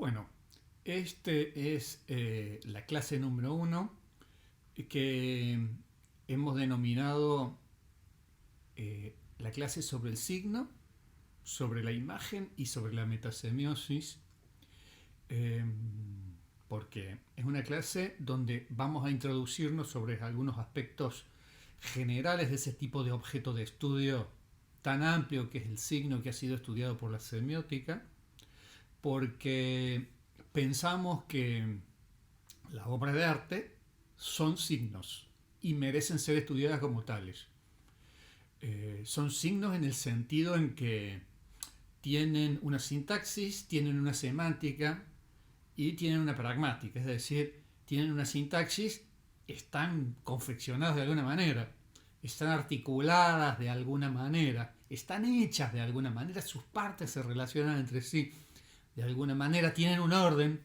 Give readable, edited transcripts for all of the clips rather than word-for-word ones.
Bueno, este es la clase número uno que hemos denominado la clase sobre el signo, sobre la imagen y sobre la metasemiosis, eh, porque es una clase donde vamos a introducirnos sobre algunos aspectos generales de ese tipo de objeto de estudio tan amplio que es el signo, que ha sido estudiado por la semiótica, porque pensamos que las obras de arte son signos y merecen ser estudiadas como tales. Son signos en el sentido en que tienen una sintaxis, tienen una semántica y tienen una pragmática, es decir, tienen una sintaxis, están confeccionadas de alguna manera, están articuladas de alguna manera, están hechas de alguna manera, sus partes se relacionan entre sí de alguna manera, tienen un orden,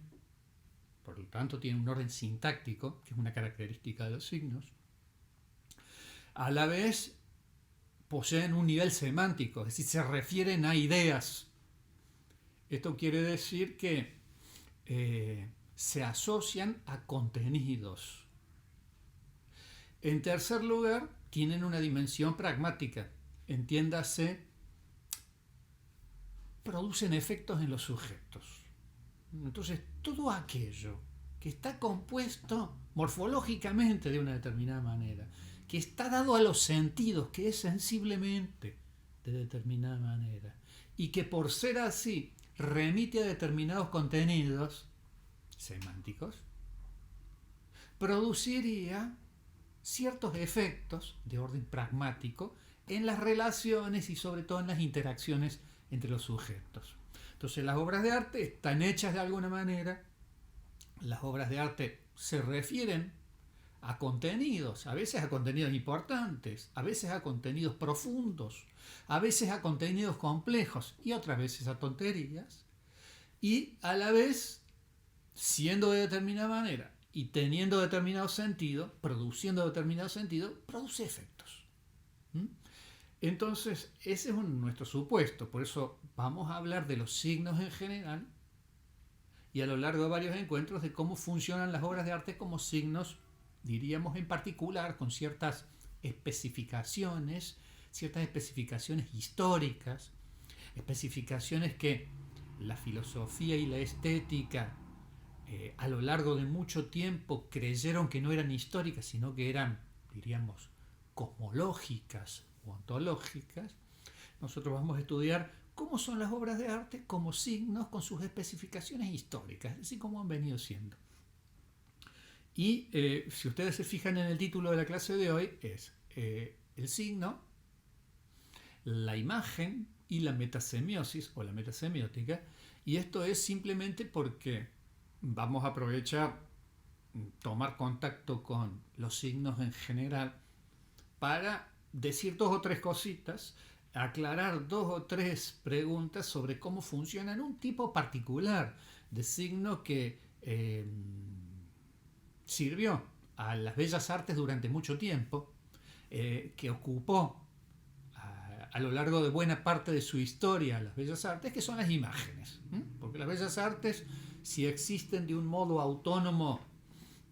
por lo tanto tienen un orden sintáctico, que es una característica de los signos. A la vez poseen un nivel semántico, es decir, se refieren a ideas. Esto quiere decir que se asocian a contenidos. En tercer lugar, tienen una dimensión pragmática, entiéndase, producen efectos en los sujetos. Entonces, todo aquello que está compuesto morfológicamente de una determinada manera, que está dado a los sentidos, que es sensiblemente de determinada manera, y que por ser así remite a determinados contenidos semánticos, produciría ciertos efectos de orden pragmático en las relaciones y sobre todo en las interacciones entre los sujetos. Entonces las obras de arte están hechas de alguna manera, las obras de arte se refieren a contenidos, a veces a contenidos importantes, a veces a contenidos profundos, a veces a contenidos complejos y otras veces a tonterías, y a la vez, siendo de determinada manera y teniendo determinado sentido, produciendo determinado sentido, produce efectos. Entonces, ese es nuestro supuesto, por eso vamos a hablar de los signos en general y a lo largo de varios encuentros de cómo funcionan las obras de arte como signos, diríamos en particular, con ciertas especificaciones históricas, especificaciones que la filosofía y la estética a lo largo de mucho tiempo creyeron que no eran históricas, sino que eran, diríamos, cosmológicas o ontológicas. Nosotros vamos a estudiar cómo son las obras de arte como signos con sus especificaciones históricas, así como han venido siendo. Y si ustedes se fijan en el título de la clase de hoy, es el signo, la imagen y la metasemiosis o la metasemiótica, y esto es simplemente porque vamos a aprovechar tomar contacto con los signos en general para decir dos o tres cositas, aclarar dos o tres preguntas sobre cómo funcionan un tipo particular de signo que sirvió a las bellas artes durante mucho tiempo, que ocupó a lo largo de buena parte de su historia las bellas artes, que son las imágenes. Porque las bellas artes, si existen de un modo autónomo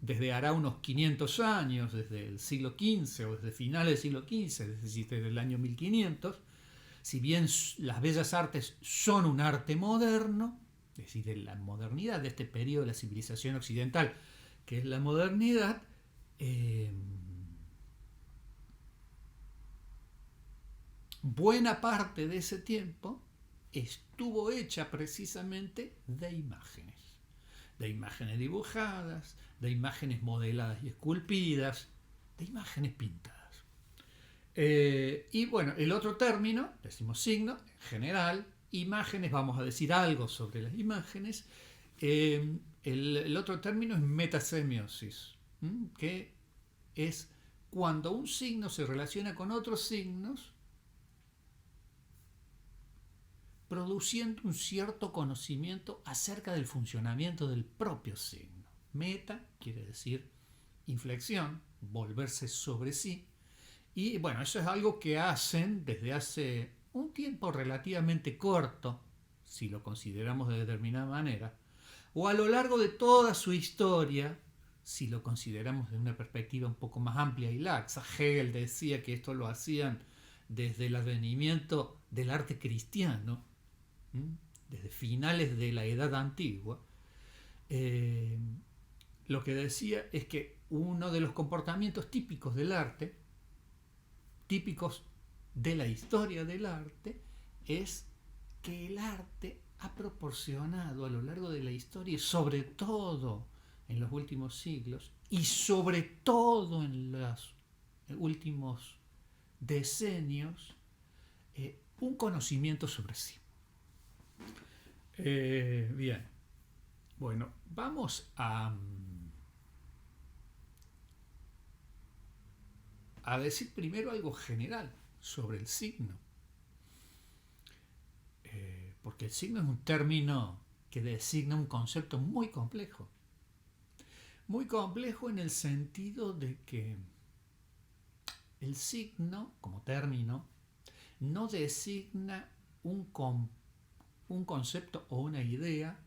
desde hará unos 500 años, desde el siglo XV o desde finales del siglo XV, es decir, desde el año 1500, si bien las bellas artes son un arte moderno, es decir, de la modernidad, de este periodo de la civilización occidental, que es la modernidad, buena parte de ese tiempo estuvo hecha precisamente de imágenes dibujadas, de imágenes modeladas y esculpidas, de imágenes pintadas. Y bueno, el otro término, decimos signo, en general, imágenes, vamos a decir algo sobre las imágenes. El otro término es metasemiosis, que es cuando un signo se relaciona con otros signos, produciendo un cierto conocimiento acerca del funcionamiento del propio signo. Meta quiere decir inflexión, volverse sobre sí. Y bueno, eso es algo que hacen desde hace un tiempo relativamente corto, si lo consideramos de determinada manera, o a lo largo de toda su historia, si lo consideramos de una perspectiva un poco más amplia y laxa. Hegel decía que esto lo hacían desde el advenimiento del arte cristiano, desde finales de la Edad Antigua. Lo que decía es que uno de los comportamientos típicos del arte, típicos de la historia del arte, es que el arte ha proporcionado a lo largo de la historia, y sobre todo en los últimos siglos, y sobre todo en los últimos decenios, un conocimiento sobre sí. Bien, bueno, vamos a decir primero algo general sobre el signo. Porque el signo es un término que designa un concepto muy complejo. Muy complejo en el sentido de que el signo, como término, no designa un concepto o una idea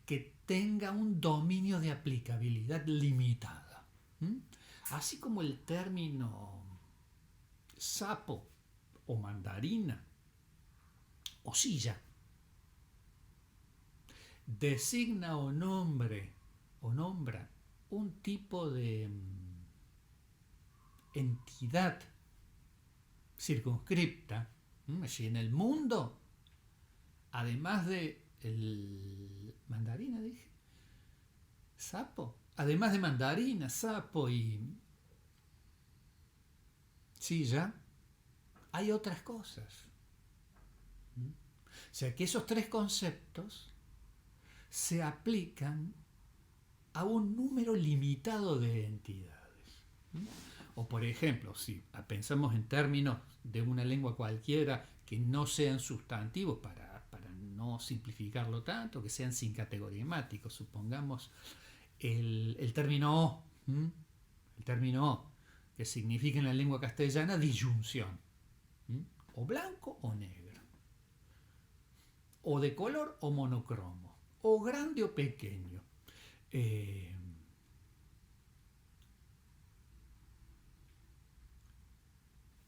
que tenga un dominio de aplicabilidad limitada. Así como el término sapo o mandarina o silla designa o nombra un tipo de entidad circunscripta. Si en el mundo, además de el mandarina, dije, sapo, además de mandarina, sapo y silla, hay otras cosas. O sea que esos tres conceptos se aplican a un número limitado de entidades. O por ejemplo, si pensamos en términos de una lengua cualquiera que no sean sustantivos, para no simplificarlo tanto, que sean sin categorimáticos, supongamos el término o, el término o, que significa en la lengua castellana disyunción, o blanco o negro, o de color o monocromo, o grande o pequeño.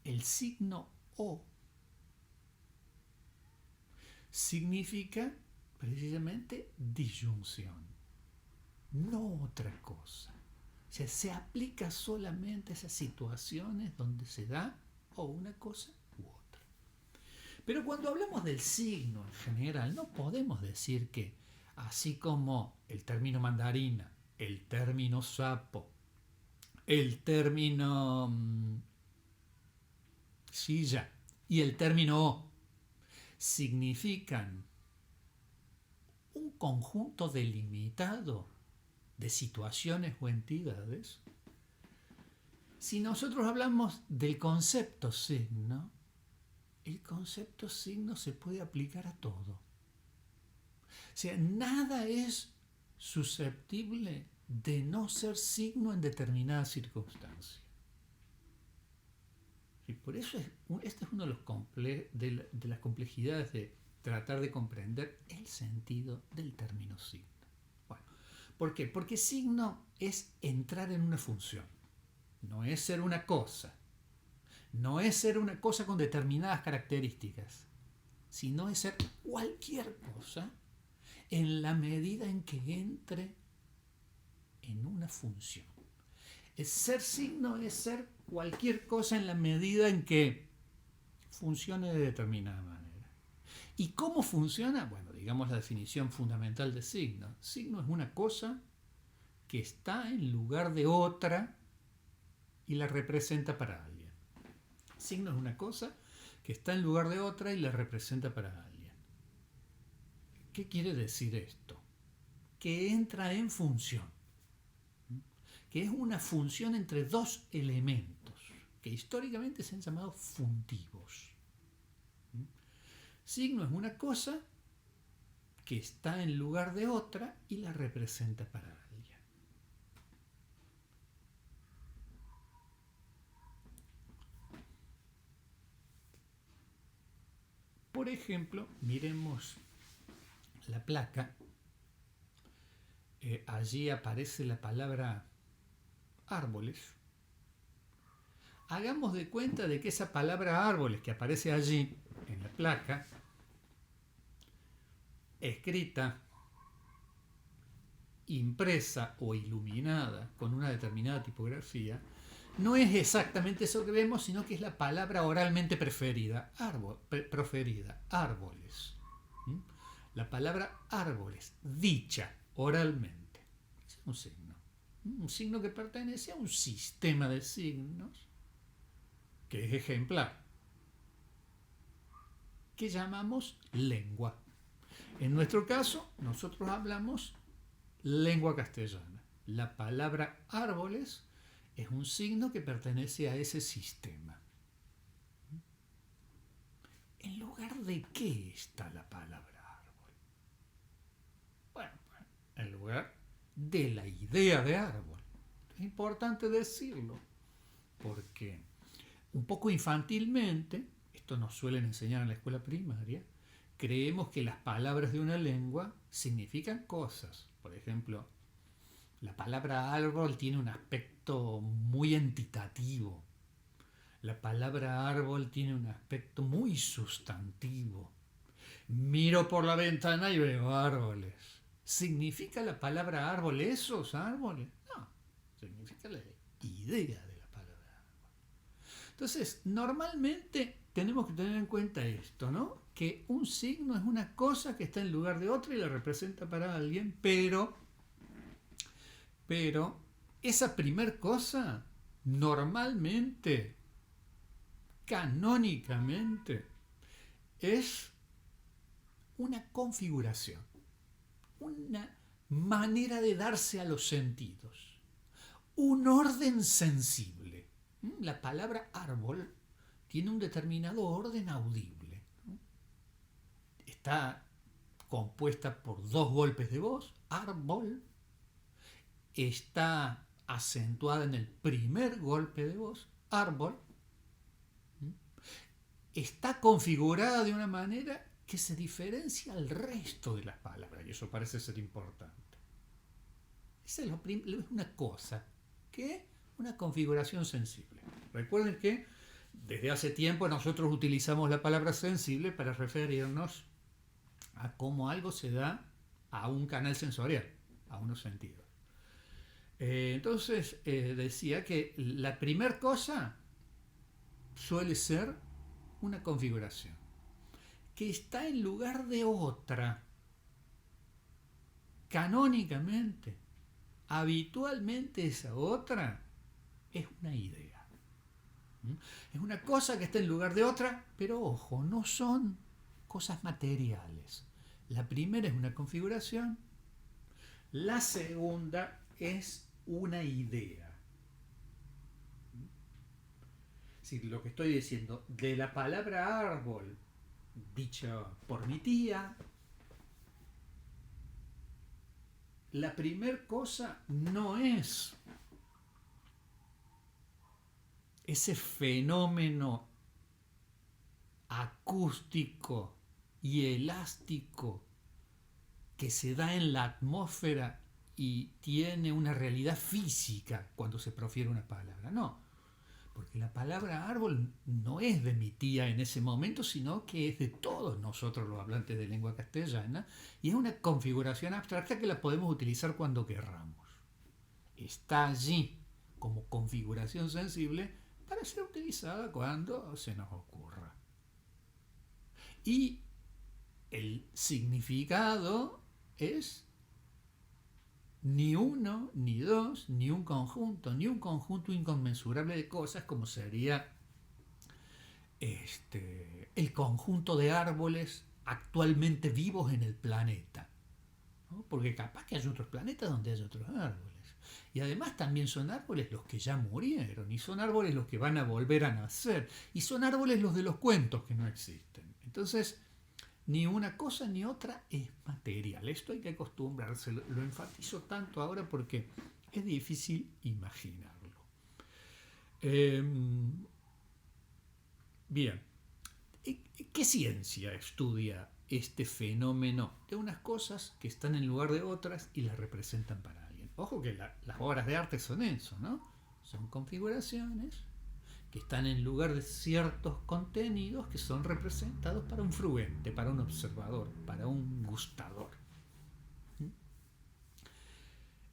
El signo O significa precisamente disyunción, no otra cosa. O sea, se aplica solamente a esas situaciones donde se da o una cosa u otra. Pero cuando hablamos del signo en general, no podemos decir que, así como el término mandarina, el término sapo, el término silla y el término o significan un conjunto delimitado de situaciones o entidades, si nosotros hablamos del concepto signo, el concepto signo se puede aplicar a todo. O sea, nada es susceptible de no ser signo en determinada circunstancia. Y por eso este es uno de las complejidades de tratar de comprender el sentido del término signo. Bueno, ¿por qué? Porque signo es entrar en una función, no es ser una cosa, no es ser una cosa con determinadas características, sino es ser cualquier cosa en la medida en que entre en una función. Ser signo es ser cualquier cosa en la medida en que funcione de determinada manera. ¿Y cómo funciona? Bueno, digamos la definición fundamental de signo. Signo es una cosa que está en lugar de otra y la representa para alguien. Signo es una cosa que está en lugar de otra y la representa para alguien. ¿Qué quiere decir esto? Que entra en función, que es una función entre dos elementos que históricamente se han llamado funtivos. Signo es una cosa que está en lugar de otra y la representa para alguien. Por ejemplo, miremos la placa allí aparece la palabra árboles. Hagamos de cuenta de que esa palabra árboles que aparece allí en la placa, escrita, impresa o iluminada con una determinada tipografía, no es exactamente eso que vemos, sino que es la palabra oralmente proferida, árboles. ¿Mm? La palabra árboles, dicha oralmente. Es un signo que pertenece a un sistema de signos que es ejemplar, que llamamos lengua. En nuestro caso, nosotros hablamos lengua castellana. La palabra árboles es un signo que pertenece a ese sistema. ¿En lugar de qué está la palabra árbol? Bueno, en lugar de la idea de árbol. Es importante decirlo, porque un poco infantilmente, esto nos suelen enseñar en la escuela primaria, creemos que las palabras de una lengua significan cosas. Por ejemplo, la palabra árbol tiene un aspecto muy entitativo. La palabra árbol tiene un aspecto muy sustantivo. Miro por la ventana y veo árboles. ¿Significa la palabra árbol esos árboles? No, significa la idea de la palabra árbol. Entonces, normalmente tenemos que tener en cuenta esto, ¿no? Que un signo es una cosa que está en lugar de otra y la representa para alguien, pero esa primer cosa, normalmente, canónicamente, es una configuración, una manera de darse a los sentidos, un orden sensible. La palabra árbol tiene un determinado orden audible. Está compuesta por dos golpes de voz, árbol. Está acentuada en el primer golpe de voz, árbol. Está configurada de una manera que se diferencia al resto de las palabras, y eso parece ser importante. Esa es una cosa, que una configuración sensible. Recuerden que desde hace tiempo nosotros utilizamos la palabra sensible para referirnos a cómo algo se da a un canal sensorial, a unos sentidos. Entonces decía que la primera cosa suele ser una configuración que está en lugar de otra. Canónicamente, habitualmente esa otra es una idea. Es una cosa que está en lugar de otra, pero ojo, no son cosas materiales. La primera es una configuración, la segunda es una idea. Es decir, lo que estoy diciendo, de la palabra árbol, dicha por mi tía, la primer cosa no es ese fenómeno acústico y elástico que se da en la atmósfera y tiene una realidad física cuando se profiere una palabra. No, porque la palabra árbol no es de mi tía en ese momento, sino que es de todos nosotros los hablantes de lengua castellana, y es una configuración abstracta que la podemos utilizar cuando querramos. Está allí como configuración sensible para ser utilizada cuando se nos ocurra. Y el significado es ni uno, ni dos, ni un conjunto inconmensurable de cosas como sería el conjunto de árboles actualmente vivos en el planeta, ¿no? Porque capaz que hay otros planetas donde hay otros árboles. Y además también son árboles los que ya murieron, y son árboles los que van a volver a nacer, y son árboles los de los cuentos que no existen. Entonces, ni una cosa ni otra es material. Esto hay que acostumbrarse. Lo enfatizo tanto ahora porque es difícil imaginarlo. Bien. ¿Qué ciencia estudia este fenómeno de unas cosas que están en lugar de otras y las representan para alguien. Ojo que las obras de arte son eso, ¿no? Son configuraciones que están en lugar de ciertos contenidos que son representados para un fruente, para un observador, para un gustador.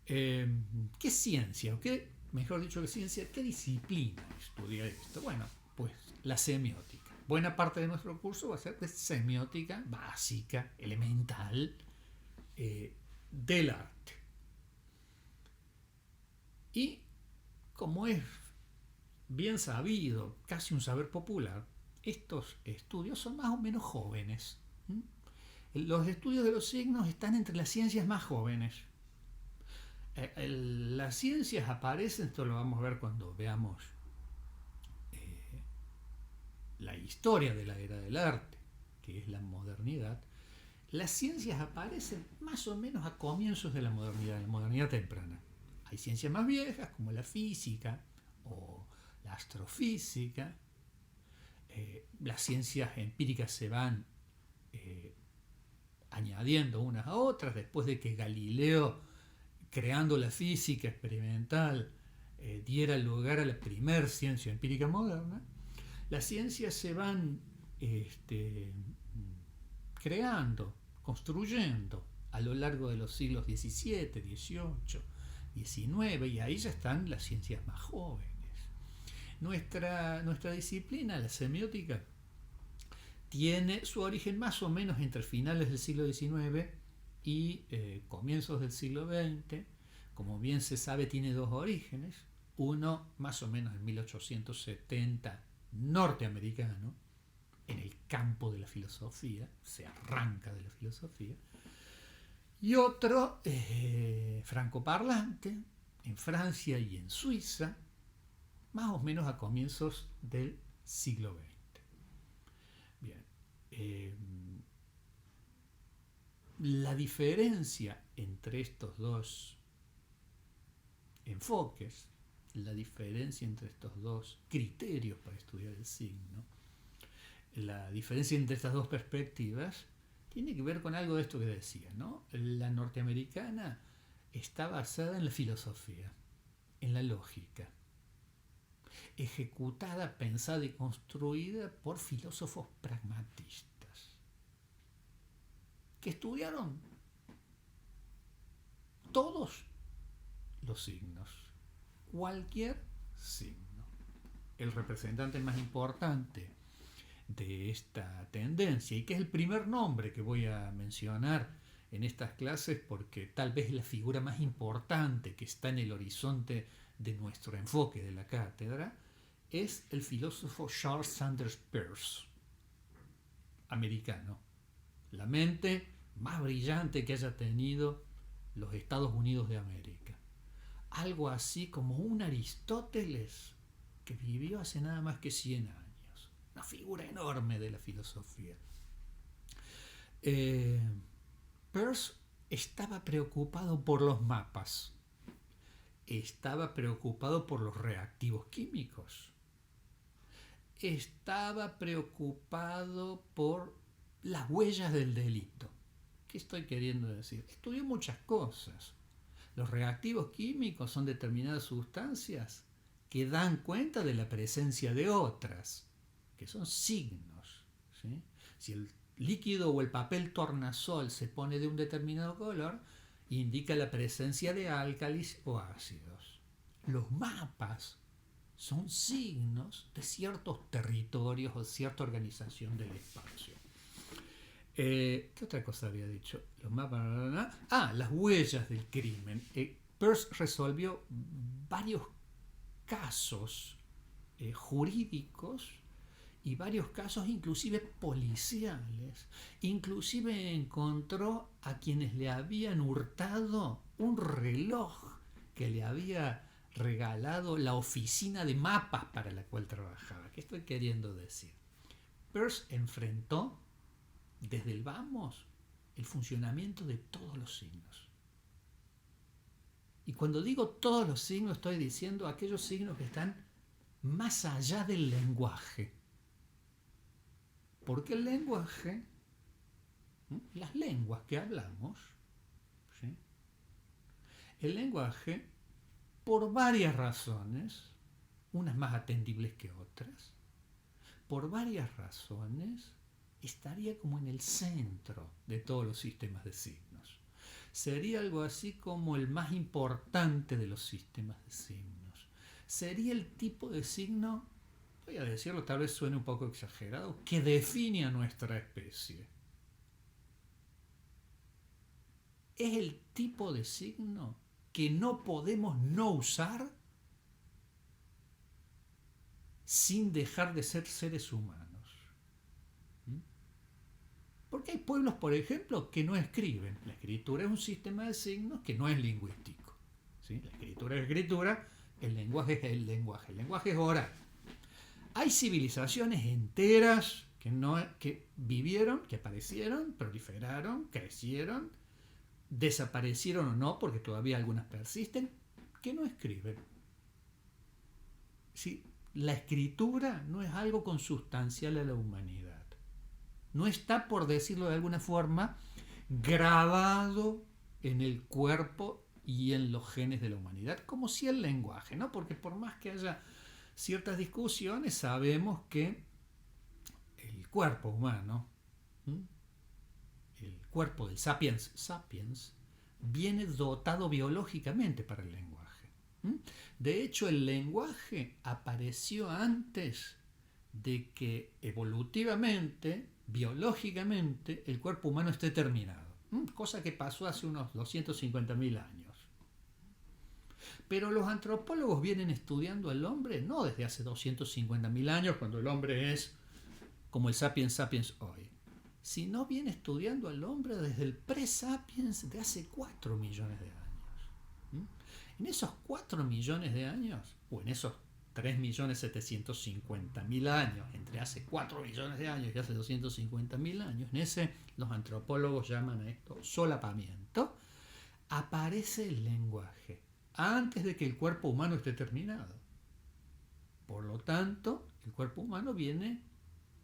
¿Qué ciencia? ¿O qué, mejor dicho que ciencia, qué disciplina estudia esto? Bueno, pues la semiótica. Buena parte de nuestro curso va a ser de semiótica básica, elemental, del arte. Y como es bien sabido, casi un saber popular, estos estudios son más o menos jóvenes. Los estudios de los signos están entre las ciencias más jóvenes. Las ciencias aparecen, esto lo vamos a ver cuando veamos la historia de la era del arte, que es la modernidad. Las ciencias aparecen más o menos a comienzos de la modernidad temprana. Hay ciencias más viejas como la física o la astrofísica. Las ciencias empíricas se van añadiendo unas a otras después de que Galileo, creando la física experimental, diera lugar a la primera ciencia empírica moderna. Las ciencias se van creando, construyendo a lo largo de los siglos XVII, XVIII, XIX, y ahí ya están las ciencias más jóvenes. Nuestra disciplina, la semiótica, tiene su origen más o menos entre finales del siglo XIX y comienzos del siglo XX. Como bien se sabe, tiene dos orígenes. Uno más o menos en 1870, norteamericano, en el campo de la filosofía, se arranca de la filosofía. Y otro francoparlante, en Francia y en Suiza, más o menos a comienzos del siglo XX. Bien. La diferencia entre estos dos enfoques, la diferencia entre estos dos criterios para estudiar el signo, la diferencia entre estas dos perspectivas tiene que ver con algo de esto que decía, ¿no? La norteamericana está basada en la filosofía, en la lógica, ejecutada, pensada y construida por filósofos pragmatistas que estudiaron todos los signos, cualquier signo. El representante más importante de esta tendencia, y que es el primer nombre que voy a mencionar en estas clases porque tal vez es la figura más importante que está en el horizonte de nuestro enfoque de la cátedra, es el filósofo Charles Sanders Peirce, americano. La mente más brillante que haya tenido los Estados Unidos de América. Algo así como un Aristóteles que vivió hace nada más que 100 años. Una figura enorme de la filosofía. Peirce estaba preocupado por los mapas. Estaba preocupado por los reactivos químicos. Estaba preocupado por las huellas del delito. ¿Qué estoy queriendo decir? Estudió muchas cosas. Los reactivos químicos son determinadas sustancias que dan cuenta de la presencia de otras, que son signos, ¿sí? Si el líquido o el papel tornasol se pone de un determinado color, indica la presencia de álcalis o ácidos. Los mapas son signos de ciertos territorios o cierta organización del espacio. ¿Qué otra cosa había dicho? Los mapas. Las huellas del crimen. Peirce resolvió varios casos jurídicos y varios casos inclusive policiales. Inclusive encontró a quienes le habían hurtado un reloj que le había regalado la oficina de mapas para la cual trabajaba. ¿Qué estoy queriendo decir? Peirce enfrentó desde el vamos el funcionamiento de todos los signos. Y cuando digo todos los signos, estoy diciendo aquellos signos que están más allá del lenguaje. Porque el lenguaje las lenguas que hablamos, ¿sí? El lenguaje, por varias razones, unas más atendibles que otras, por varias razones, estaría como en el centro de todos los sistemas de signos. Sería algo así como el más importante de los sistemas de signos. Sería el tipo de signo, voy a decirlo, tal vez suene un poco exagerado, que define a nuestra especie. Es el tipo de signo que no podemos no usar sin dejar de ser seres humanos. Porque hay pueblos, por ejemplo, que no escriben. La escritura es un sistema de signos que no es lingüístico. ¿Sí? La escritura es escritura, el lenguaje es el lenguaje. El lenguaje es oral. Hay civilizaciones enteras que vivieron, que aparecieron, proliferaron, crecieron, desaparecieron o no, porque todavía algunas persisten, que no escriben. ¿Sí? La escritura no es algo consustancial a la humanidad. No está, por decirlo de alguna forma, grabado en el cuerpo y en los genes de la humanidad, como si el lenguaje, ¿no? Porque por más que haya ciertas discusiones, sabemos que el cuerpo humano, el cuerpo del sapiens, viene dotado biológicamente para el lenguaje. De hecho, el lenguaje apareció antes de que evolutivamente, biológicamente, el cuerpo humano esté terminado. Cosa que pasó hace unos 250.000 años. Pero los antropólogos vienen estudiando al hombre no desde hace 250.000 años, cuando el hombre es como el sapiens sapiens hoy, sino viene estudiando al hombre desde el pre-sapiens de hace 4 millones de años. En esos 4 millones de años, o en esos 3.750.000 años, entre hace 4 millones de años y hace 250.000 años, en ese los antropólogos llaman a esto solapamiento, aparece el lenguaje antes de que el cuerpo humano esté terminado. Por lo tanto, el cuerpo humano viene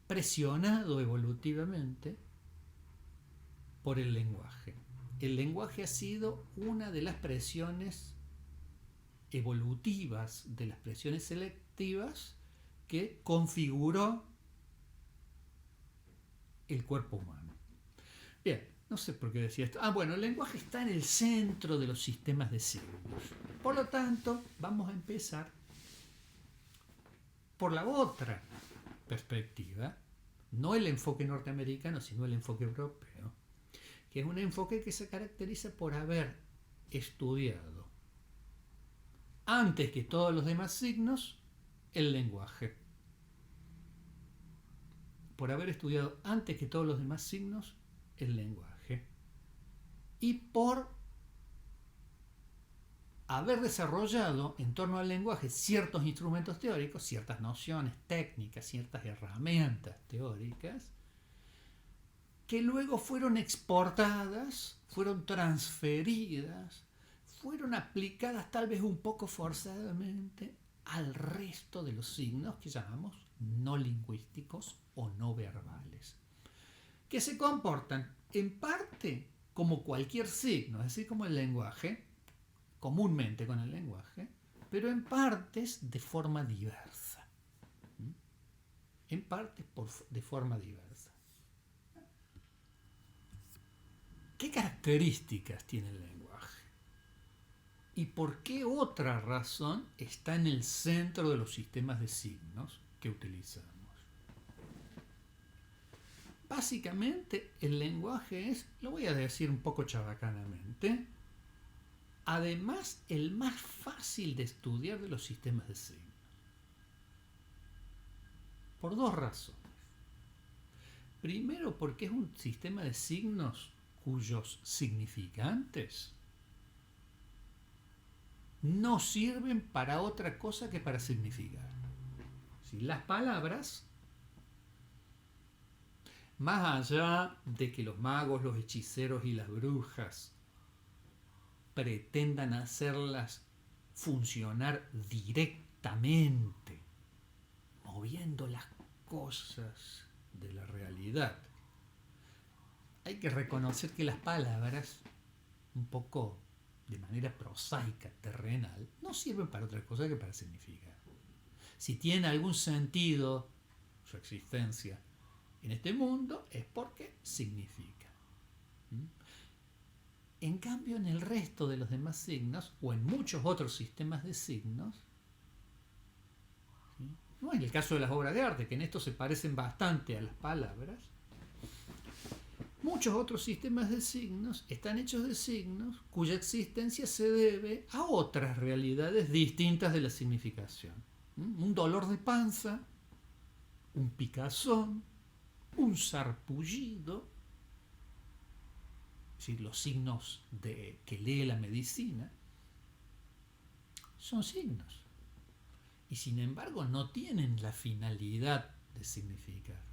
presionado evolutivamente por el lenguaje. El lenguaje ha sido una de las presiones evolutivas, de las presiones selectivas que configuró el cuerpo humano. Bien, no sé por qué decía esto. Bueno, el lenguaje está en el centro de los sistemas de signos. Por lo tanto, vamos a empezar por la otra perspectiva, no el enfoque norteamericano, sino el enfoque europeo, que es un enfoque que se caracteriza por haber estudiado antes que todos los demás signos el lenguaje, por haber estudiado antes que todos los demás signos el lenguaje, y por haber desarrollado en torno al lenguaje ciertos instrumentos teóricos, ciertas nociones técnicas, ciertas herramientas teóricas, que luego fueron exportadas, fueron transferidas, fueron aplicadas tal vez un poco forzadamente al resto de los signos que llamamos no lingüísticos o no verbales, que se comportan en parte como cualquier signo, es decir, como el lenguaje, comúnmente con el lenguaje, pero en partes de forma diversa. En partes de forma diversa. ¿Qué características tiene el lenguaje? ¿Y por qué otra razón está en el centro de los sistemas de signos que utilizamos? Básicamente, el lenguaje es, lo voy a decir un poco chabacanamente, además el más fácil de estudiar de los sistemas de signos. Por dos razones. Primero, porque es un sistema de signos cuyos significantes no sirven para otra cosa que para significar. Si las palabras, más allá de que los magos, los hechiceros y las brujas pretendan hacerlas funcionar directamente, moviendo las cosas de la realidad, hay que reconocer que las palabras, un poco de manera prosaica, terrenal, no sirven para otra cosa que para significar. Si tiene algún sentido su existencia en este mundo, es porque significa. En cambio, en el resto de los demás signos, o en muchos otros sistemas de signos, ¿sí? No en el caso de las obras de arte, que en esto se parecen bastante a las palabras, muchos otros sistemas de signos están hechos de signos cuya existencia se debe a otras realidades distintas de la significación. Un dolor de panza, un picazón, un sarpullido, es decir, los signos que lee la medicina, son signos. Y sin embargo no tienen la finalidad de significar.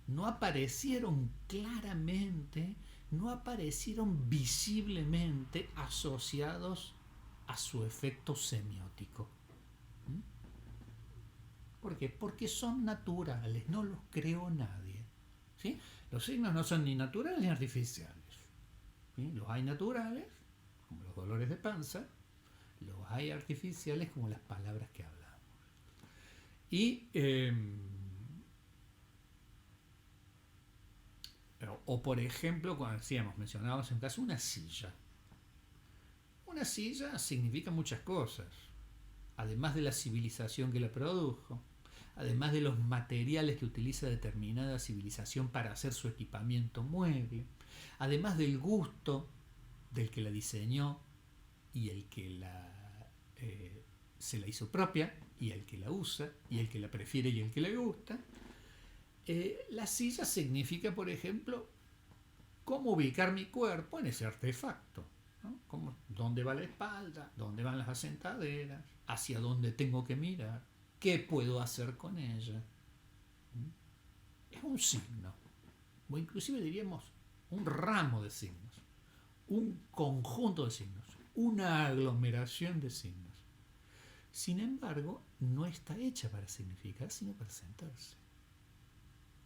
No aparecieron claramente, no aparecieron visiblemente asociados a su efecto semiótico. ¿Por qué? Porque son naturales, no los creó nadie. ¿Sí? Los signos no son ni naturales ni artificiales. ¿Sí? Los hay naturales, como los dolores de panza, los hay artificiales, como las palabras que hablamos. Y o por ejemplo, cuando mencionábamos en un caso una silla. Una silla significa muchas cosas, además de la civilización que la produjo, además de los materiales que utiliza determinada civilización para hacer su equipamiento mueble, además del gusto del que la diseñó y el que se la hizo propia, y el que la usa, y el que la prefiere y el que le gusta. La silla significa, por ejemplo, cómo ubicar mi cuerpo en ese artefacto, ¿no? ¿Dónde va la espalda? ¿Dónde van las asentaderas? ¿Hacia dónde tengo que mirar? ¿Qué puedo hacer con ella? Es un signo, o inclusive diríamos un ramo de signos, un conjunto de signos, una aglomeración de signos. Sin embargo, no está hecha para significar, sino para sentarse.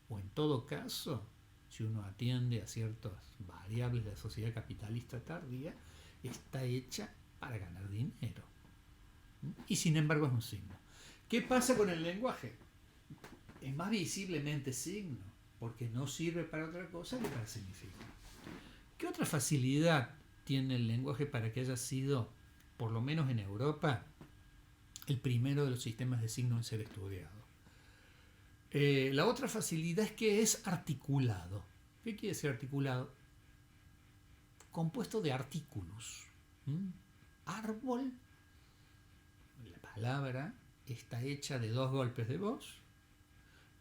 O en todo caso, si uno atiende a ciertas variables de la sociedad capitalista tardía, está hecha para ganar dinero. Y sin embargo es un signo. ¿Qué pasa con el lenguaje? Es más visiblemente signo, porque no sirve para otra cosa que para significar. ¿Qué otra facilidad tiene el lenguaje para que haya sido, por lo menos en Europa, el primero de los sistemas de signos en ser estudiado? La otra facilidad es que es articulado. ¿Qué quiere decir articulado? Compuesto de artículos. Árbol, la palabra, está hecha de 2 golpes de voz,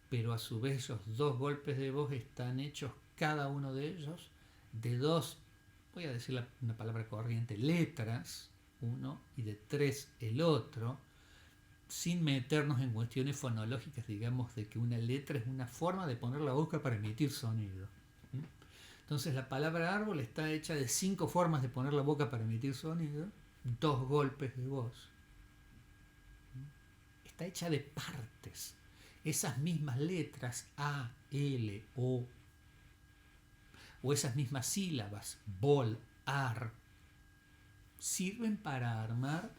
pero a su vez esos 2 golpes de voz están hechos, cada uno de ellos, de 2, voy a decir una palabra corriente, letras, uno, y de 3 el otro, sin meternos en cuestiones fonológicas, digamos, de que una letra es una forma de poner la boca para emitir sonido. Entonces la palabra árbol está hecha de 5 formas de poner la boca para emitir sonido, 2 golpes de voz. Está hecha de partes. Esas mismas letras, A, L, O, o esas mismas sílabas, bol, ar, sirven para armar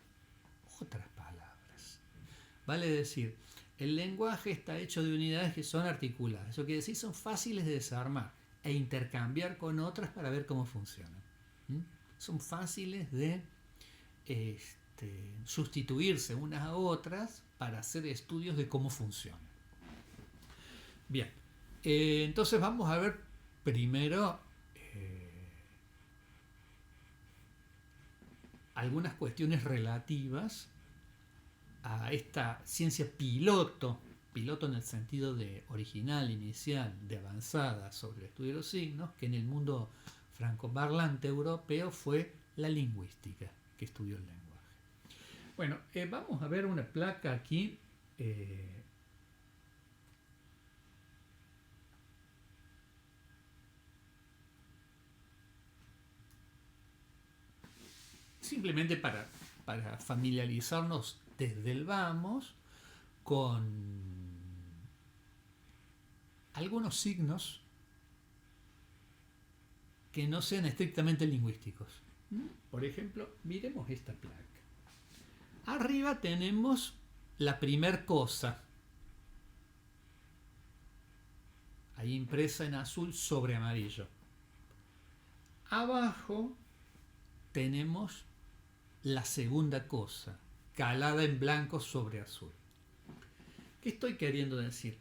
otras palabras. Vale decir, el lenguaje está hecho de unidades que son articuladas. Eso quiere decir, son fáciles de desarmar e intercambiar con otras para ver cómo funcionan. Son fáciles de sustituirse unas a otras para hacer estudios de cómo funcionan. Bien, entonces vamos a ver primero algunas cuestiones relativas a esta ciencia piloto en el sentido de original, inicial, de avanzada sobre el estudio de los signos, que en el mundo francoparlante europeo fue la lingüística, que estudió el lenguaje. Bueno, vamos a ver una placa aquí. Simplemente para familiarizarnos desde el vamos con algunos signos que no sean estrictamente lingüísticos. Por ejemplo, miremos esta placa. Arriba tenemos la primer cosa, ahí impresa en azul sobre amarillo. Abajo tenemos la segunda cosa, calada en blanco sobre azul. ¿Qué estoy queriendo decir?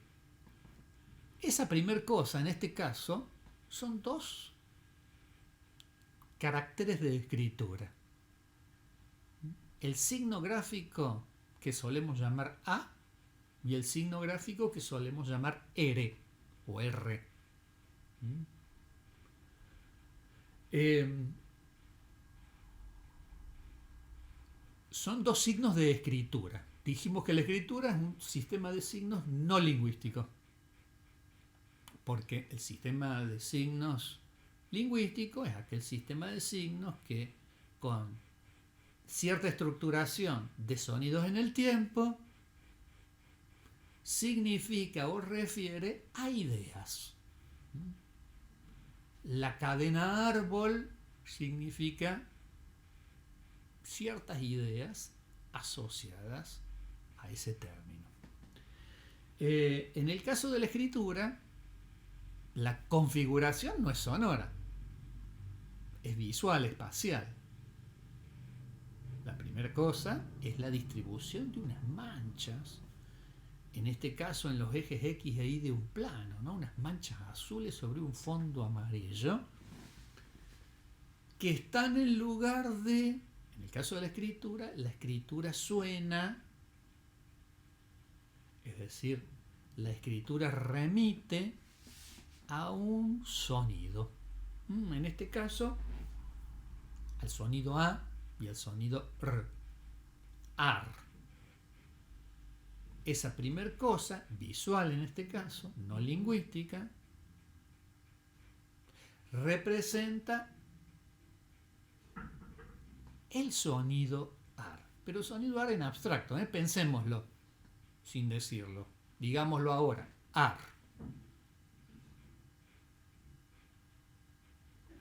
Esa primer cosa, en este caso, son dos caracteres de escritura. El signo gráfico que solemos llamar A y el signo gráfico que solemos llamar R o R. Son dos signos de escritura. Dijimos que la escritura es un sistema de signos no lingüístico, porque el sistema de signos lingüístico es aquel sistema de signos que con cierta estructuración de sonidos en el tiempo significa o refiere a ideas. La cadena árbol significa ciertas ideas asociadas a ese término. En el caso de la escritura, la configuración no es sonora, es visual, espacial. La primera cosa es la distribución de unas manchas, en este caso en los ejes X e Y de un plano, ¿no? Unas manchas azules sobre un fondo amarillo, que están en lugar de, en el caso de la escritura suena, es decir, la escritura remite a un sonido. En este caso, al sonido A y al sonido R. AR. Esa primer cosa, visual en este caso, no lingüística, representa el sonido AR. Pero sonido AR en abstracto, pensémoslo sin decirlo. Digámoslo ahora, AR.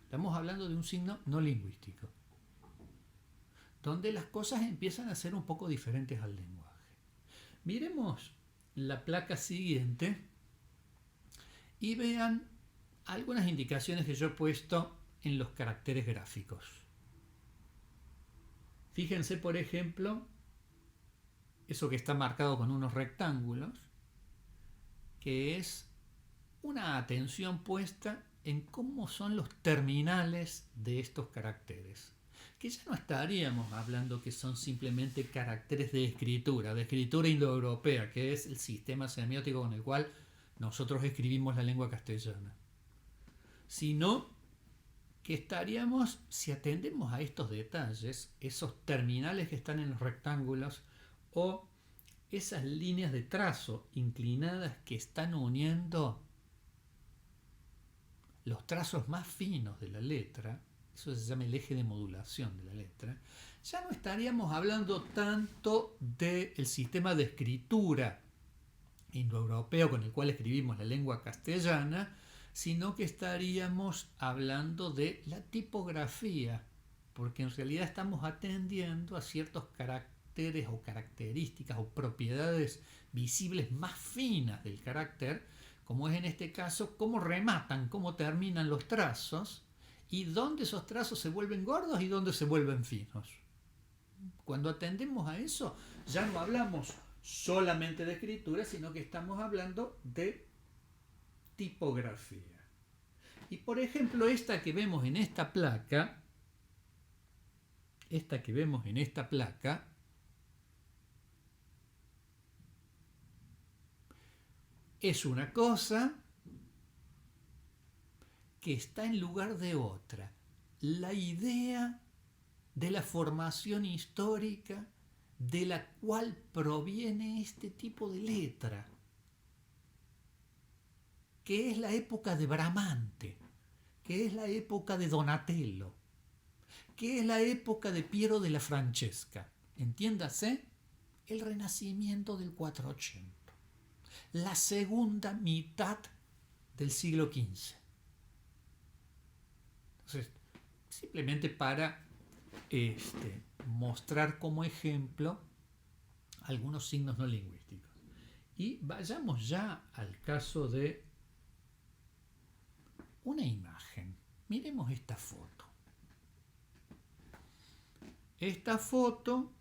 Estamos hablando de un signo no lingüístico, donde las cosas empiezan a ser un poco diferentes al lenguaje. Miremos la placa siguiente y vean algunas indicaciones que yo he puesto en los caracteres gráficos. Fíjense, por ejemplo, eso que está marcado con unos rectángulos, que es una atención puesta en cómo son los terminales de estos caracteres. Que ya no estaríamos hablando que son simplemente caracteres de escritura indoeuropea, que es el sistema semiótico con el cual nosotros escribimos la lengua castellana, sino que estaríamos, si atendemos a estos detalles, esos terminales que están en los rectángulos o esas líneas de trazo inclinadas que están uniendo los trazos más finos de la letra, eso se llama el eje de modulación de la letra, ya no estaríamos hablando tanto del sistema de escritura indoeuropeo con el cual escribimos la lengua castellana, sino que estaríamos hablando de la tipografía, porque en realidad estamos atendiendo a ciertos caracteres o características o propiedades visibles más finas del carácter, como es en este caso cómo rematan, cómo terminan los trazos, y dónde esos trazos se vuelven gordos y dónde se vuelven finos. Cuando atendemos a eso, ya no hablamos solamente de escritura, sino que estamos hablando de tipografía. Y por ejemplo, esta que vemos en esta placa, es una cosa que está en lugar de otra. La idea de la formación histórica de la cual proviene este tipo de letra, que es la época de Bramante, que es la época de Donatello, que es la época de Piero della Francesca. Entiéndase, el Renacimiento del 480, la segunda mitad del siglo XV. Entonces, simplemente para mostrar como ejemplo algunos signos no lingüísticos. Y vayamos ya al caso de una imagen. Miremos esta foto. Esta foto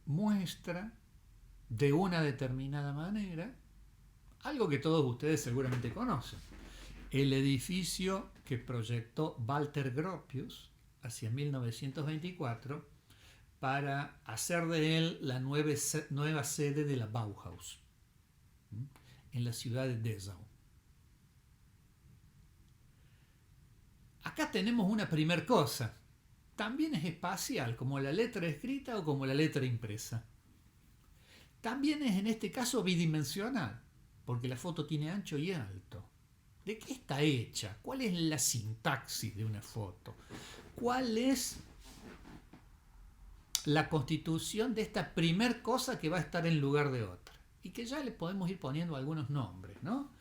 muestra de una determinada manera algo que todos ustedes seguramente conocen. El edificio que proyectó Walter Gropius hacia 1924 para hacer de él la nueva sede de la Bauhaus en la ciudad de Dessau. Acá tenemos una primer cosa. También es espacial, como la letra escrita o como la letra impresa. También es en este caso bidimensional, porque la foto tiene ancho y alto. ¿De qué está hecha? ¿Cuál es la sintaxis de una foto? ¿Cuál es la constitución de esta primer cosa que va a estar en lugar de otra? Y que ya le podemos ir poniendo algunos nombres, ¿no?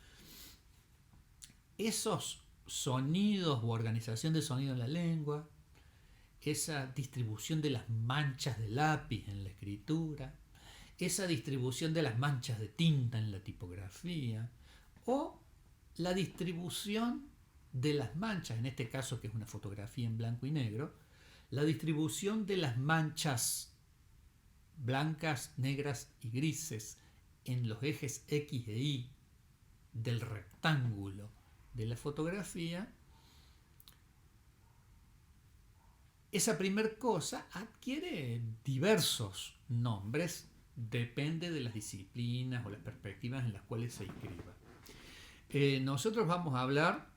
Esos sonidos u organización de sonido en la lengua, esa distribución de las manchas de lápiz en la escritura, esa distribución de las manchas de tinta en la tipografía, o la distribución de las manchas, en este caso que es una fotografía en blanco y negro, la distribución de las manchas blancas, negras y grises en los ejes X e Y del rectángulo de la fotografía. Esa primer cosa adquiere diversos nombres, depende de las disciplinas o las perspectivas en las cuales se inscriba. Nosotros vamos a hablar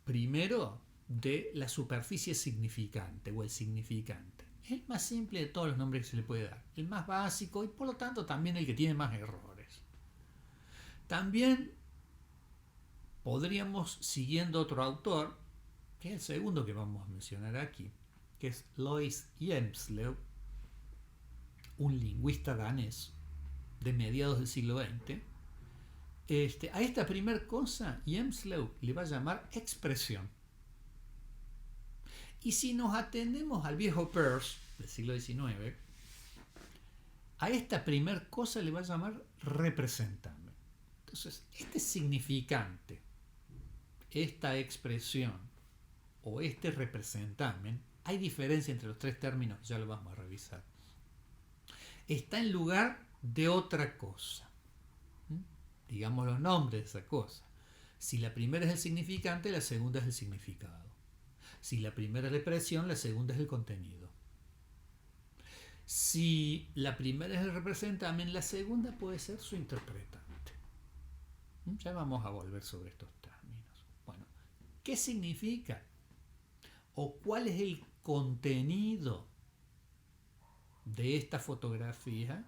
primero de la superficie significante o el significante. Es el más simple de todos los nombres que se le puede dar, el más básico y por lo tanto también el que tiene más errores. También podríamos, siguiendo otro autor, que es el segundo que vamos a mencionar aquí, que es Louis Hjelmslev, un lingüista danés de mediados del siglo XX. A esta primer cosa Hjelmslev le va a llamar expresión. Y si nos atendemos al viejo Peirce del siglo XIX, a esta primer cosa le va a llamar representamen. Entonces, este significante, esta expresión o este representamen, hay diferencia entre los tres términos, ya lo vamos a revisar. Está en lugar de otra cosa. Digamos los nombres de esa cosa. Si la primera es el significante, la segunda es el significado. Si la primera es la expresión, la segunda es el contenido. Si la primera es el representamen, la segunda puede ser su interpretante. Ya vamos a volver sobre estos términos. Bueno, ¿qué significa? ¿O cuál es el contenido de esta fotografía?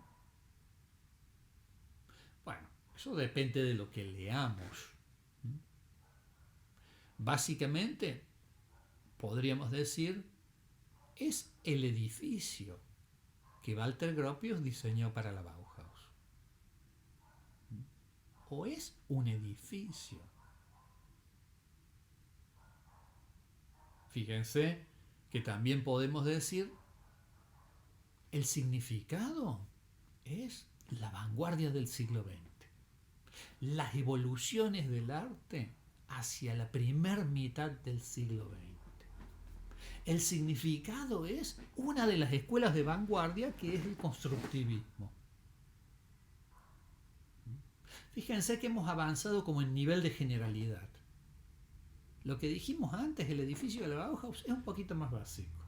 Bueno, eso depende de lo que leamos. Básicamente, podríamos decir, es el edificio que Walter Gropius diseñó para la Bauhaus. ¿O es un edificio? Fíjense que también podemos decir, el significado es la vanguardia del siglo XX. Las evoluciones del arte hacia la primer mitad del siglo XX. El significado es una de las escuelas de vanguardia que es el constructivismo. Fíjense que hemos avanzado como en nivel de generalidad. Lo que dijimos antes, el edificio de la Bauhaus, es un poquito más básico.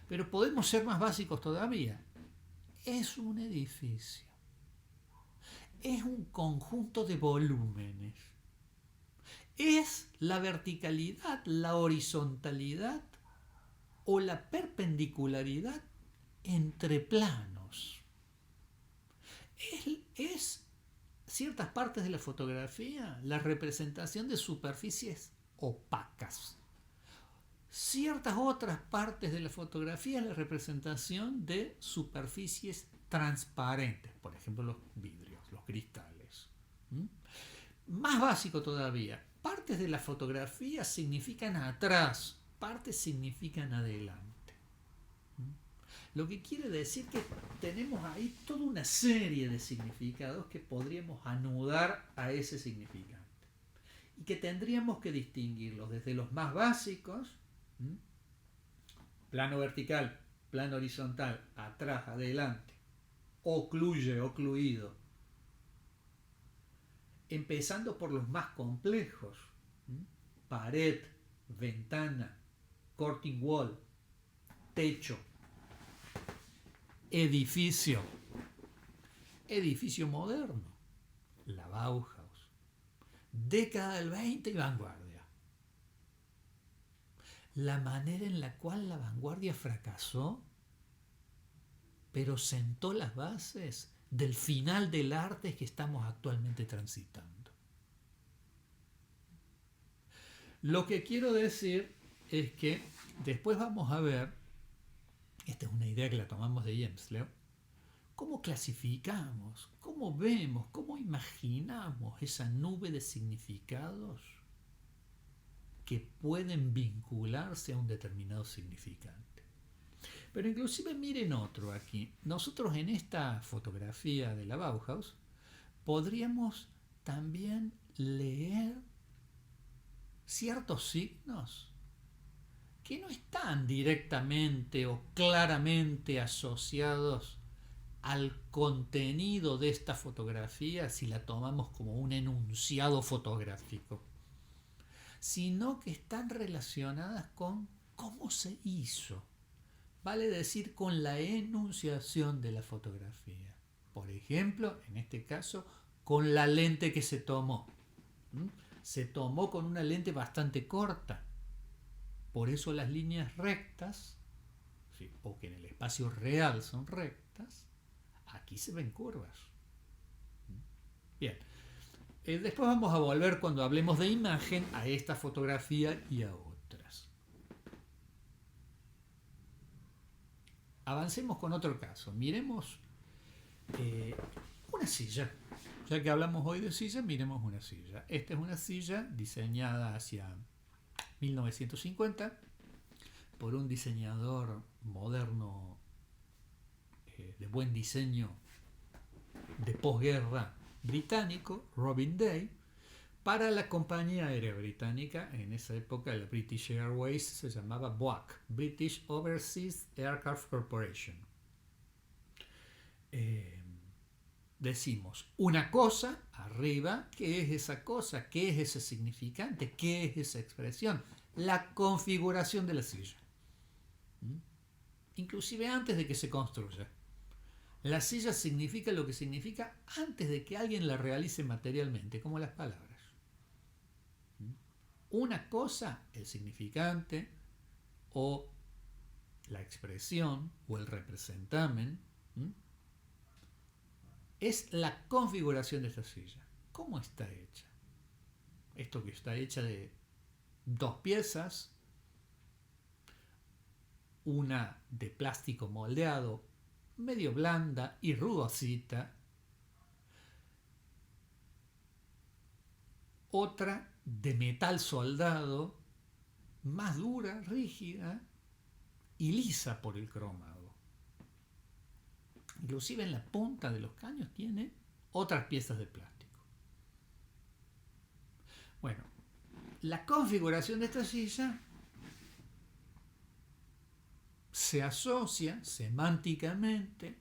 Pero podemos ser más básicos todavía. Es un edificio. Es un conjunto de volúmenes. Es la verticalidad, la horizontalidad o la perpendicularidad entre planos. Es ciertas partes de la fotografía la representación de superficies opacas. Ciertas otras partes de la fotografía la representación de superficies transparentes, por ejemplo los vidrios, los cristales. ¿Mm? Más básico todavía, partes de la fotografía significan atrás, partes significan adelante. Lo que quiere decir que tenemos ahí toda una serie de significados que podríamos anudar a ese significante y que tendríamos que distinguirlos desde los más básicos, plano vertical, plano horizontal, atrás, adelante, ocluye, ocluido, empezando por los más complejos, pared, ventana, curtain wall, techo, edificio, edificio moderno, la Bauhaus, década del 20 y vanguardia. La manera en la cual la vanguardia fracasó, pero sentó las bases del final del arte que estamos actualmente transitando. Lo que quiero decir es que después vamos a ver, esta es una idea que la tomamos de Hjelmslev, cómo clasificamos, cómo vemos, cómo imaginamos esa nube de significados que pueden vincularse a un determinado significante. Pero inclusive miren otro aquí. Nosotros en esta fotografía de la Bauhaus podríamos también leer ciertos signos que no están directamente o claramente asociados al contenido de esta fotografía si la tomamos como un enunciado fotográfico, sino que están relacionadas con cómo se hizo, vale decir con la enunciación de la fotografía. Por ejemplo, en este caso, con la lente que se tomó. Se tomó con una lente bastante corta, por eso las líneas rectas, ¿sí?, o que en el espacio real son rectas, aquí se ven curvas. Bien, después vamos a volver cuando hablemos de imagen a esta fotografía y a otras. Avancemos con otro caso. Miremos una silla. Ya que hablamos hoy de silla, miremos una silla. Esta es una silla diseñada hacia 1950 por un diseñador moderno de buen diseño de posguerra británico, Robin Day, para la compañía aérea británica. En esa época la British Airways se llamaba BOAC, British Overseas Aircraft Corporation. Decimos una cosa arriba, ¿qué es esa cosa? ¿Qué es ese significante? ¿Qué es esa expresión? La configuración de la silla. Inclusive antes de que se construya. La silla significa lo que significa antes de que alguien la realice materialmente, como las palabras. Una cosa, el significante, o la expresión, o el representamen, es la configuración de esta silla. ¿Cómo está hecha? Esto que está hecha de dos piezas, una de plástico moldeado, medio blanda y rugosita, otra de metal soldado, más dura, rígida y lisa por el cromado. Inclusive en la punta de los caños tiene otras piezas de plástico. Bueno, la configuración de esta silla se asocia semánticamente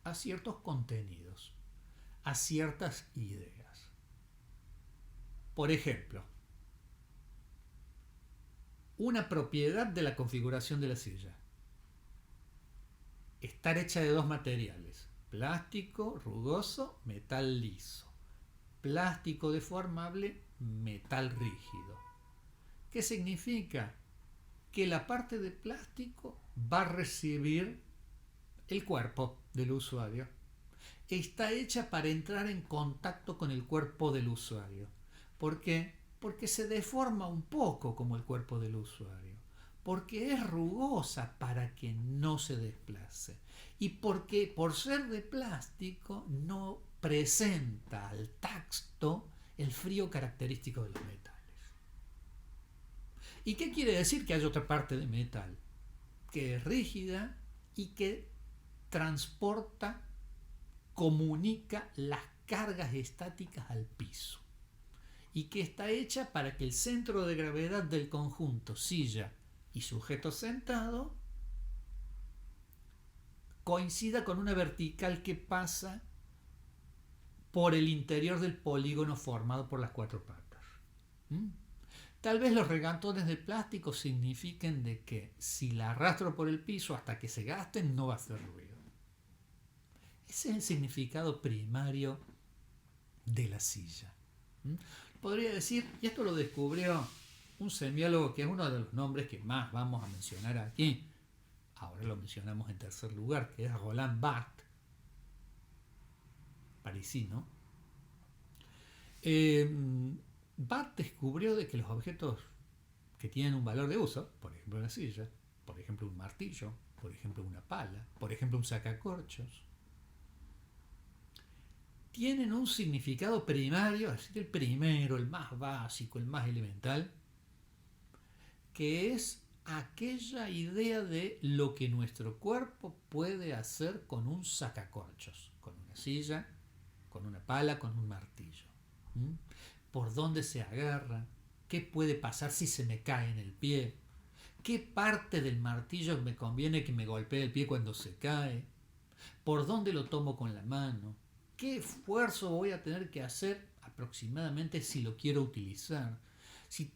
a ciertos contenidos, a ciertas ideas. Por ejemplo, una propiedad de la configuración de la silla: estar hecha de dos materiales, plástico rugoso, metal liso, plástico deformable, metal rígido. ¿Qué significa? Que la parte de plástico va a recibir el cuerpo del usuario. Está hecha para entrar en contacto con el cuerpo del usuario. ¿Por qué? Porque se deforma un poco como el cuerpo del usuario. Porque es rugosa para que no se desplace. Y porque por ser de plástico no presenta al tacto el frío característico de los metales. ¿Y qué quiere decir? Que hay otra parte de metal que es rígida y que transporta, comunica las cargas estáticas al piso, y que está hecha para que el centro de gravedad del conjunto silla y sujeto sentado coincida con una vertical que pasa por el interior del polígono formado por las cuatro patas. Tal vez los regantones de plástico signifiquen de que si la arrastro por el piso hasta que se gasten no va a hacer ruido. Ese es el significado primario de la silla. Podría decir, y esto lo descubrió un semiólogo que es uno de los nombres que más vamos a mencionar aquí, ahora lo mencionamos en tercer lugar, que es Roland Barthes, parisino. Barthes descubrió de que los objetos que tienen un valor de uso, por ejemplo una silla, por ejemplo un martillo, por ejemplo una pala, por ejemplo un sacacorchos, tienen un significado primario, es decir, el primero, el más básico, el más elemental, que es aquella idea de lo que nuestro cuerpo puede hacer con un sacacorchos, con una silla, con una pala, con un martillo. Por dónde se agarra, qué puede pasar si se me cae en el pie, qué parte del martillo me conviene que me golpee el pie cuando se cae, por dónde lo tomo con la mano, qué esfuerzo voy a tener que hacer aproximadamente si lo quiero utilizar. Si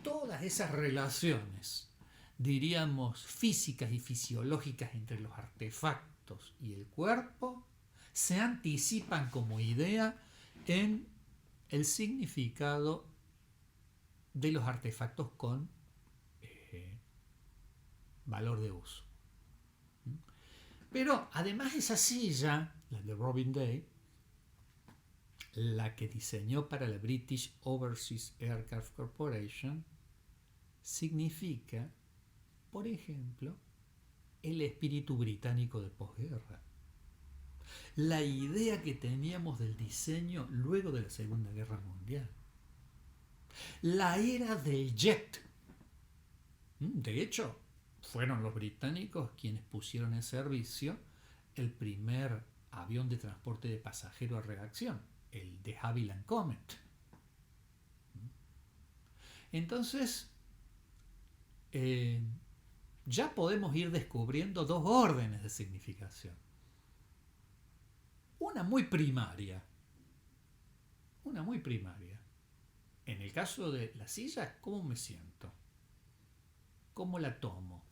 todas esas relaciones, diríamos, físicas y fisiológicas entre los artefactos y el cuerpo se anticipan como idea en el significado de los artefactos con valor de uso. Pero además esa silla, la de Robin Day, la que diseñó para la British Overseas Aircraft Corporation, significa, por ejemplo, el espíritu británico de posguerra. La idea que teníamos del diseño luego de la Segunda Guerra Mundial. La era del jet. De hecho, fueron los británicos quienes pusieron en servicio el primer avión de transporte de pasajeros a reacción, el de Havilland Comet. Entonces, ya podemos ir descubriendo dos órdenes de significación. Una muy primaria. En el caso de la silla, ¿cómo me siento? ¿Cómo la tomo?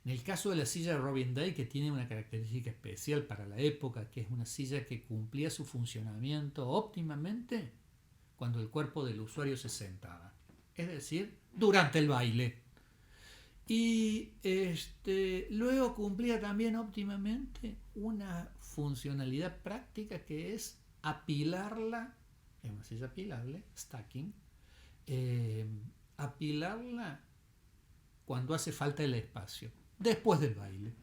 En el caso de la silla de Robin Day, que tiene una característica especial para la época, que es una silla que cumplía su funcionamiento óptimamente cuando el cuerpo del usuario se sentaba, es decir, durante el baile. Y luego cumplía también óptimamente una funcionalidad práctica que es apilarla, es una silla apilable, stacking, apilarla cuando hace falta el espacio, después del baile.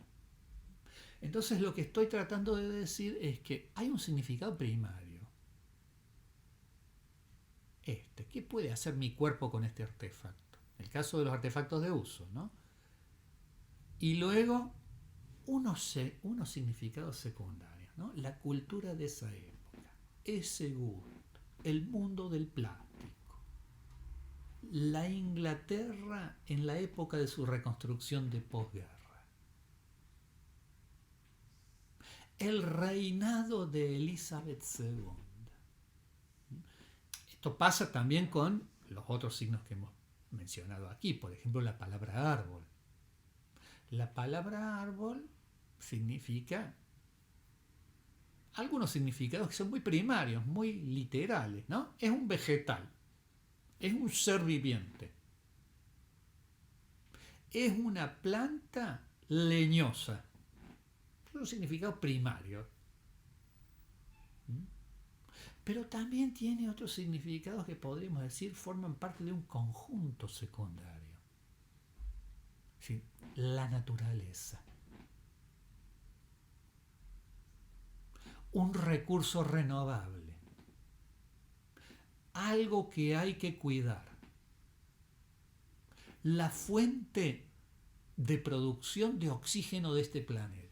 Entonces lo que estoy tratando de decir es que hay un significado primario. ¿Qué puede hacer mi cuerpo con este artefacto? El caso de los artefactos de uso, ¿no? Y luego unos significados secundarios, ¿no? La cultura de esa época, ese gusto, el mundo del plástico, la Inglaterra en la época de su reconstrucción de posguerra, el reinado de Elizabeth II. Esto pasa también con los otros signos que hemos mencionado aquí, por ejemplo la palabra árbol. La palabra árbol significa algunos significados que son muy primarios, muy literales, ¿no? Es un vegetal, es un ser viviente, es una planta leñosa. Es un significado primario. Pero también tiene otros significados que podríamos decir forman parte de un conjunto secundario. ¿Sí? La naturaleza. un recurso renovable, algo que hay que cuidar. La fuente de producción de oxígeno de este planeta.